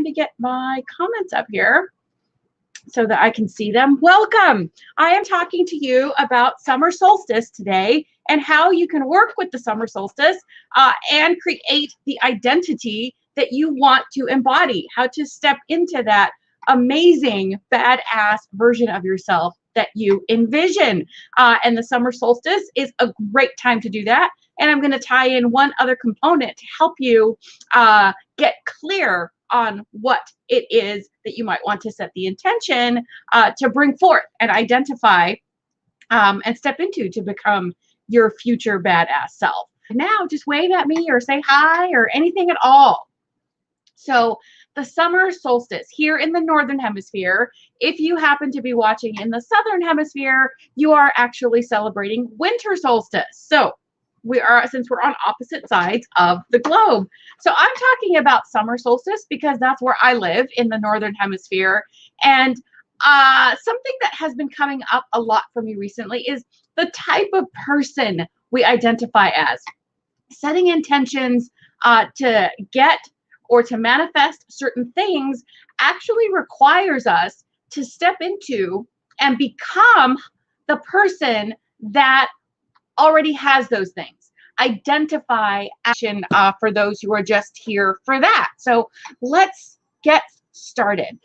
to get my comments up here so that I can see them. Welcome. I am talking to you about summer solstice today and how you can work with the summer solstice and create the identity that you want to embody, how to step into that amazing, badass version of yourself that you envision. And the summer solstice is a great time to do that. And I'm going to tie in one other component to help you get clear on what it is that you might want to set the intention to bring forth and identify and step into to become your future badass self. Now, just wave at me or say hi or anything at all. So the summer solstice here in the Northern Hemisphere, if you happen to be watching in the Southern Hemisphere, you are actually celebrating winter solstice. So since we're on opposite sides of the globe. So I'm talking about summer solstice because that's where I live in the Northern Hemisphere. And something that has been coming up a lot for me recently is the type of person we identify as. Setting intentions to get or to manifest certain things actually requires us to step into and become the person that already has those things. Identify action for those who are just here for that. So let's get started.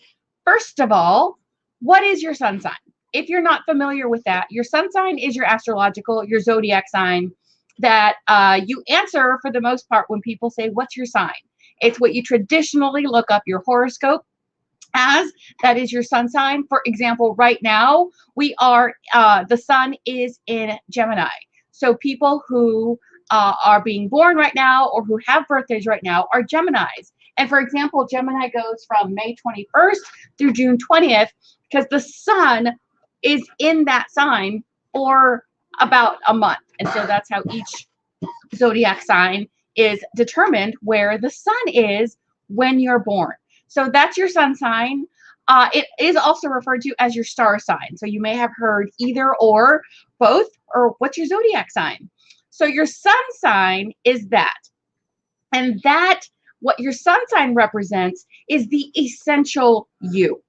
First of all, what is your sun sign? If you're not familiar with that, your sun sign is your astrological, your zodiac sign that you answer for the most part when people say, what's your sign? It's what you traditionally look up your horoscope as. That is your sun sign. For example, right now, the sun is in Gemini. So people who are being born right now or who have birthdays right now are Geminis. And for example, Gemini goes from May 21st through June 20th because the sun is in that sign for about a month. And so that's how each zodiac sign is determined, where the sun is when you're born. So that's your sun sign. It is also referred to as your star sign. So you may have heard either or, both, or what's your zodiac sign? So your sun sign is that. And that, what your sun sign represents, is the essential you.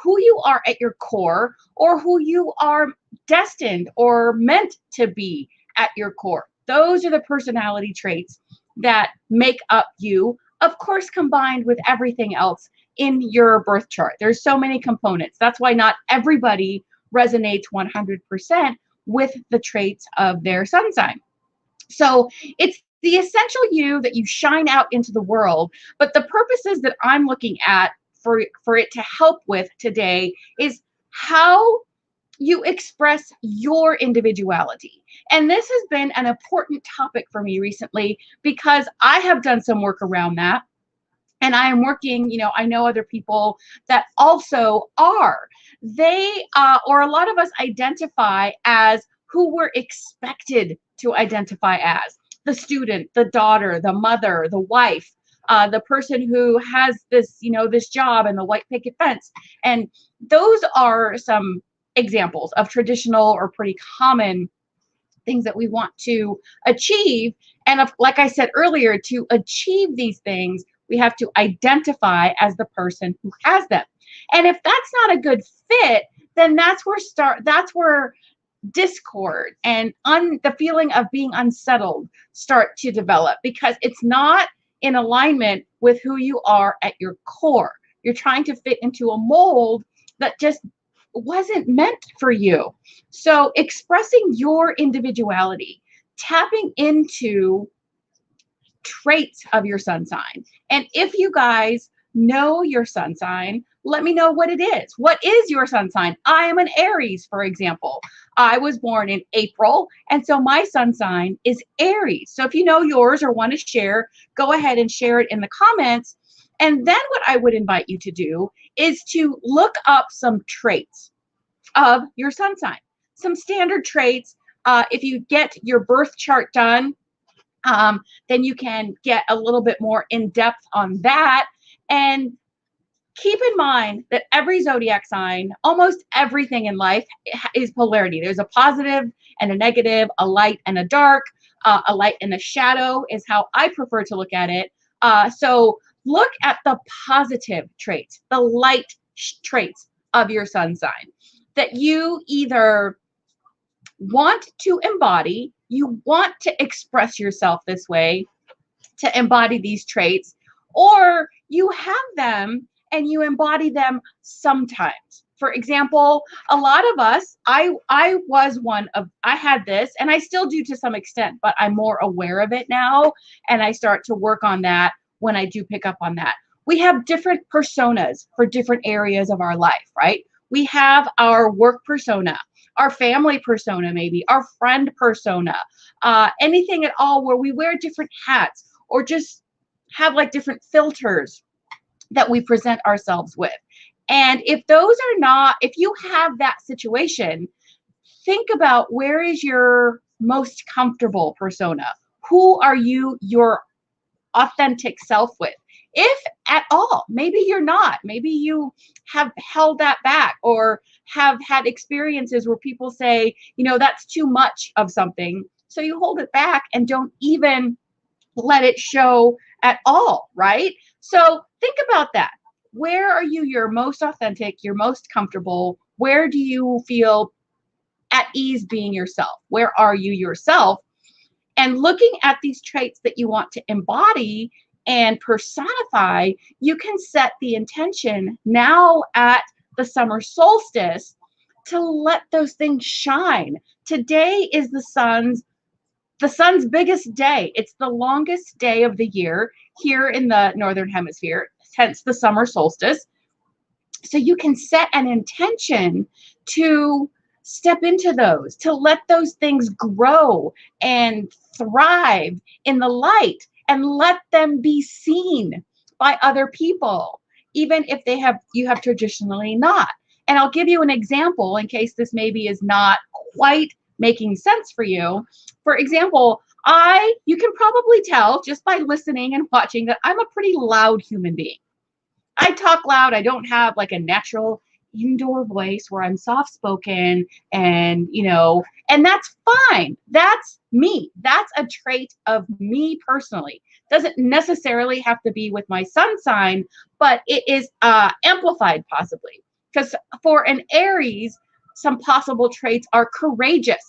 Who you are at your core, or who you are destined or meant to be at your core. Those are the personality traits that make up you, of course, combined with everything else in your birth chart. There's so many components. That's why not everybody resonates 100% with the traits of their sun sign. So it's the essential you that you shine out into the world. But the purposes that I'm looking at for it to help with today is how you express your individuality. And this has been an important topic for me recently because I have done some work around that. And I am working, I know other people that also are. They, or a lot of us identify as who we're expected to identify as. The student, the daughter, the mother, the wife, the person who has this, this job and the white picket fence. And those are some examples of traditional or pretty common things that we want to achieve. And like I said earlier, to achieve these things, we have to identify as the person who has them. And if that's not a good fit, then that's where discord and the feeling of being unsettled start to develop, because it's not in alignment with who you are at your core. You're trying to fit into a mold that just wasn't meant for you. So expressing your individuality, tapping into traits of your sun sign. And if you guys know your sun sign, let me know what it is. What is your sun sign? I am an Aries, for example. I was born in April, and so my sun sign is Aries. So if you know yours or want to share, go ahead and share it in the comments. And then what I would invite you to do is to look up some traits of your sun sign, some standard traits. If you get your birth chart done, then you can get a little bit more in depth on that. And keep in mind that every zodiac sign, almost everything in life is polarity. There's a positive and a negative, a light and a dark, a light and a shadow is how I prefer to look at it. So look at the positive traits, the light traits of your sun sign that you either want to embody, you want to express yourself this way, to embody these traits, or you have them and you embody them sometimes. For example, a lot of us, I was one of, I had this, and I still do to some extent, but I'm more aware of it now, and I start to work on that when I do pick up on that. We have different personas for different areas of our life, right? We have our work persona, our family persona, maybe our friend persona, anything at all where we wear different hats or just have like different filters that we present ourselves with. And if those are not, if you have that situation, think about where is your most comfortable persona? Who are you your authentic self with? If at all, maybe you're not. Maybe you have held that back or have had experiences where people say, you know, that's too much of something. So you hold it back and don't even let it show at all, right? So think about that. Where are you your most authentic, your most comfortable? Where do you feel at ease being yourself? Where are you yourself? And looking at these traits that you want to embody and personify, you can set the intention now at the summer solstice to let those things shine. Today is the sun's biggest day. It's the longest day of the year here in the Northern Hemisphere, hence the summer solstice. So you can set an intention to step into those, to let those things grow and thrive in the light and let them be seen by other people, even if you have traditionally not. And I'll give you an example in case this maybe is not quite making sense for you. For example, you can probably tell just by listening and watching that I'm a pretty loud human being. I talk loud. I don't have like a natural indoor voice where I'm soft spoken and, and that's fine. That's me. That's a trait of me personally. Doesn't necessarily have to be with my sun sign, but it is amplified possibly. Because for an Aries, some possible traits are courageous,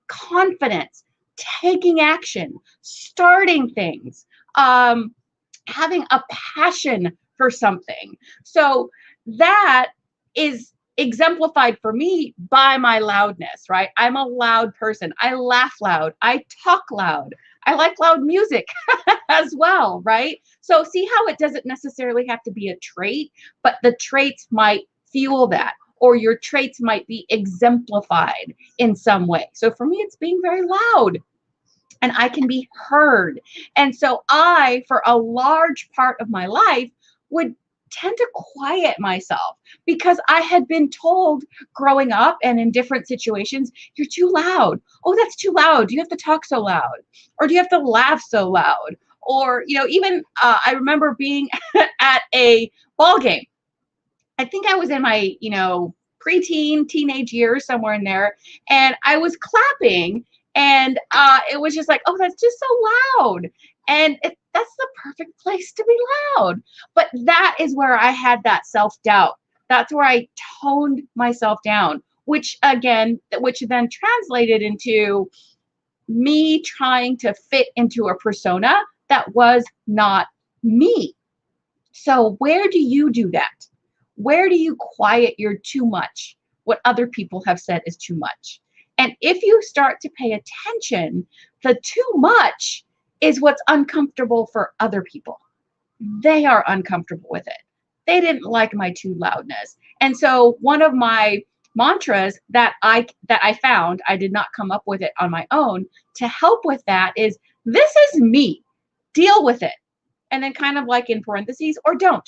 confidence, taking action, starting things, having a passion for something. So that is exemplified for me by my loudness, right? I'm a loud person. I laugh loud. I talk loud. I like loud music as well, right? So see how it doesn't necessarily have to be a trait, but the traits might fuel that, or your traits might be exemplified in some way. So for me, it's being very loud and I can be heard. And so for a large part of my life, would tend to quiet myself because I had been told growing up and in different situations, you're too loud. Oh, that's too loud. Do you have to talk so loud? Or do you have to laugh so loud? Or, even I remember being at a ball game. I think I was in my, preteen, teenage years, somewhere in there. And I was clapping and it was just like, oh, that's just so loud. And that's the perfect place to be loud. But that is where I had that self-doubt. That's where I toned myself down, which then translated into me trying to fit into a persona that was not me. So where do you do that? Where do you quiet your too much? What other people have said is too much. And if you start to pay attention, the too much is what's uncomfortable for other people. They are uncomfortable with it. They didn't like my too loudness. And so one of my mantras that I found, I did not come up with it on my own, to help with that is, this is me. Deal with it. And then kind of like in parentheses, or don't.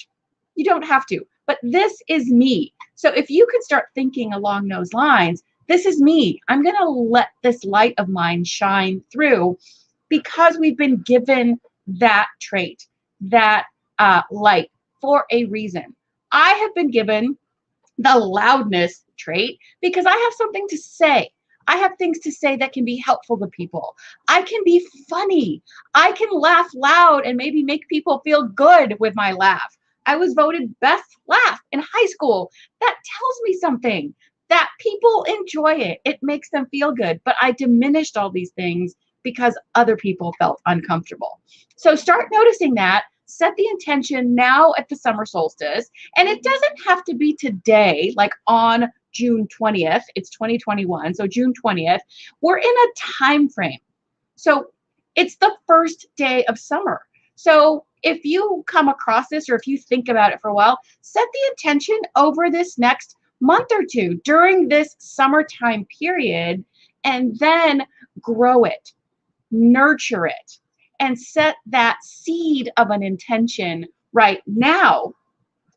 You don't have to. But this is me. So if you can start thinking along those lines, this is me. I'm going to let this light of mine shine through because we've been given that trait, that light for a reason. I have been given the loudness trait because I have something to say. I have things to say that can be helpful to people. I can be funny. I can laugh loud and maybe make people feel good with my laugh. I was voted best laugh in high school. That tells me something, that people enjoy it. It makes them feel good. But I diminished all these things because other people felt uncomfortable. So start noticing that. Set the intention now at the summer solstice. And it doesn't have to be today, like on June 20th. It's 2021, so June 20th. We're in a time frame. So it's the first day of summer. So if you come across this, or if you think about it for a while, set the intention over this next month or two during this summertime period, and then grow it, nurture it, and set that seed of an intention right now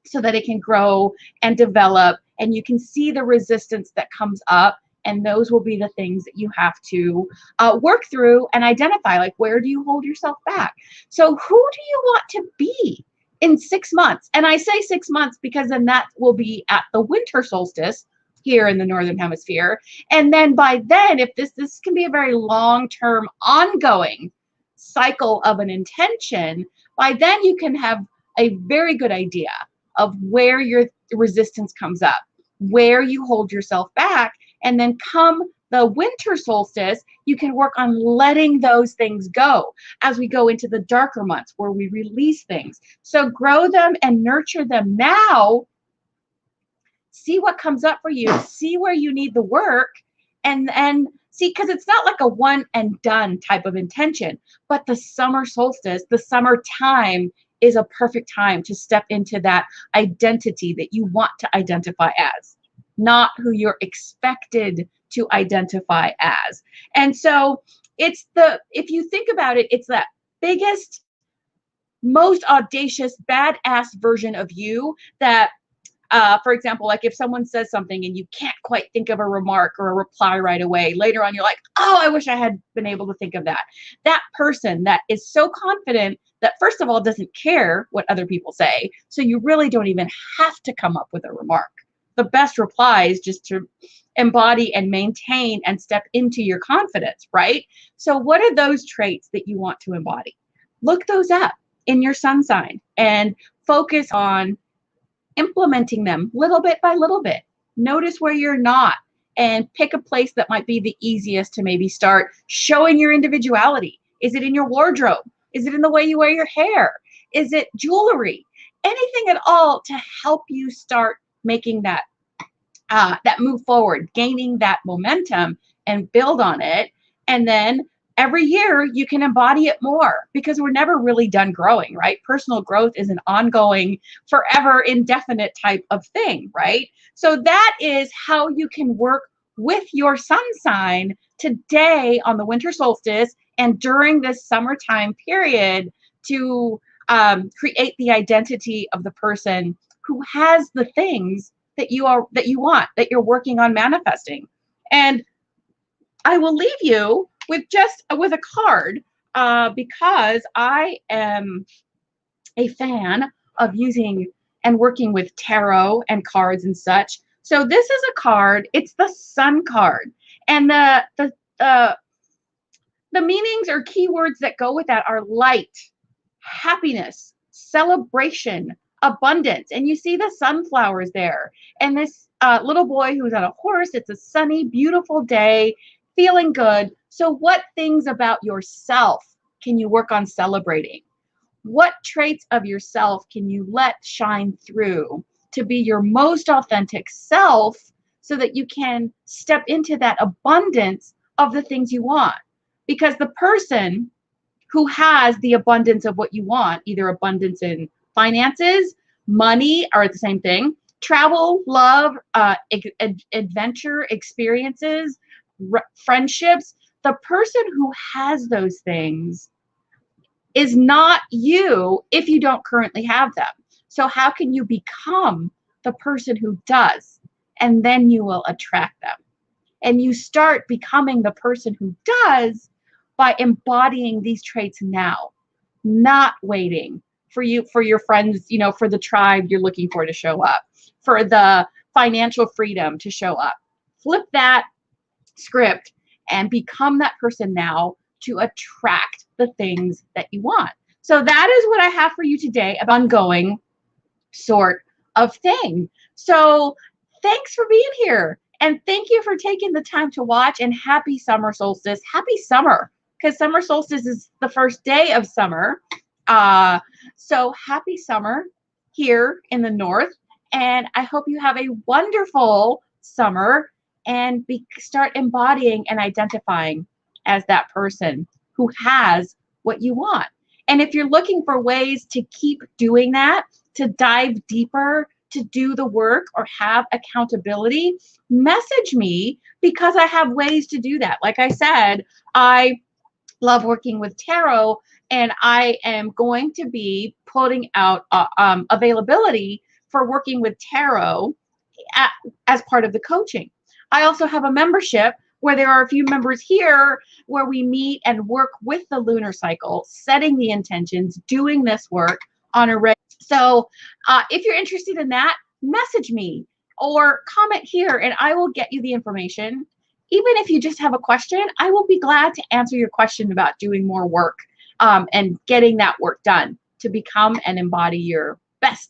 so that it can grow and develop, and you can see the resistance that comes up. And those will be the things that you have to work through and identify, like, where do you hold yourself back? So who do you want to be in 6 months? And I say 6 months because then that will be at the winter solstice here in the Northern Hemisphere. And then by then, if this can be a very long-term, ongoing cycle of an intention, by then you can have a very good idea of where your resistance comes up, where you hold yourself back. And then come the winter solstice, you can work on letting those things go as we go into the darker months where we release things. So grow them and nurture them now. See what comes up for you, see where you need the work, and see, because it's not like a one and done type of intention, but the summer solstice, the summertime, is a perfect time to step into that identity that you want to identify as, not who you're expected to identify as. And so if you think about it, it's that biggest, most audacious, badass version of you that, for example, like if someone says something and you can't quite think of a remark or a reply right away, later on you're like, oh, I wish I had been able to think of that. That person that is so confident that, first of all, doesn't care what other people say, so you really don't even have to come up with a remark. The best reply is just to embody and maintain and step into your confidence, right? So what are those traits that you want to embody? Look those up in your sun sign and focus on implementing them little bit by little bit. Notice where you're not and pick a place that might be the easiest to maybe start showing your individuality. Is it in your wardrobe? Is it in the way you wear your hair? Is it jewelry? Anything at all to help you start making that move forward, gaining that momentum and build on it. And then every year you can embody it more, because we're never really done growing, right? Personal growth is an ongoing, forever, indefinite type of thing, right? So that is how you can work with your sun sign today on the winter solstice and during this summertime period to create the identity of the person who has the things that you want, that you're working on manifesting. And I will leave you with a card because I am a fan of using and working with tarot and cards and such. So this is a card. It's the Sun card, and the meanings or keywords that go with that are light, happiness, celebration, abundance. And you see the sunflowers there. And this little boy who's on a horse. It's a sunny, beautiful day, feeling good. So what things about yourself can you work on celebrating? What traits of yourself can you let shine through to be your most authentic self so that you can step into that abundance of the things you want? Because the person who has the abundance of what you want, either abundance in finances, money, are the same thing, travel, love, adventure, experiences, friendships, the person who has those things is not you if you don't currently have them. So how can you become the person who does? And then you will attract them. And you start becoming the person who does by embodying these traits now, not waiting for your friends, for the tribe you're looking for to show up, for the financial freedom to show up. Flip that script and become that person now to attract the things that you want. So that is what I have for you today about ongoing sort of thing. So thanks for being here. And thank you for taking the time to watch, and happy summer solstice. Happy summer, because summer solstice is the first day of summer. So happy summer here in the north. And I hope you have a wonderful summer and start embodying and identifying as that person who has what you want. And if you're looking for ways to keep doing that, to dive deeper, to do the work or have accountability, message me, because I have ways to do that. Like I said, I love working with tarot, and I am going to be putting out availability for working with tarot as part of the coaching. I also have a membership where there are a few members here where we meet and work with the lunar cycle, setting the intentions, doing this work on a regular. So if you're interested in that, message me or comment here and I will get you the information. Even if you just have a question, I will be glad to answer your question about doing more work and getting that work done to become and embody your best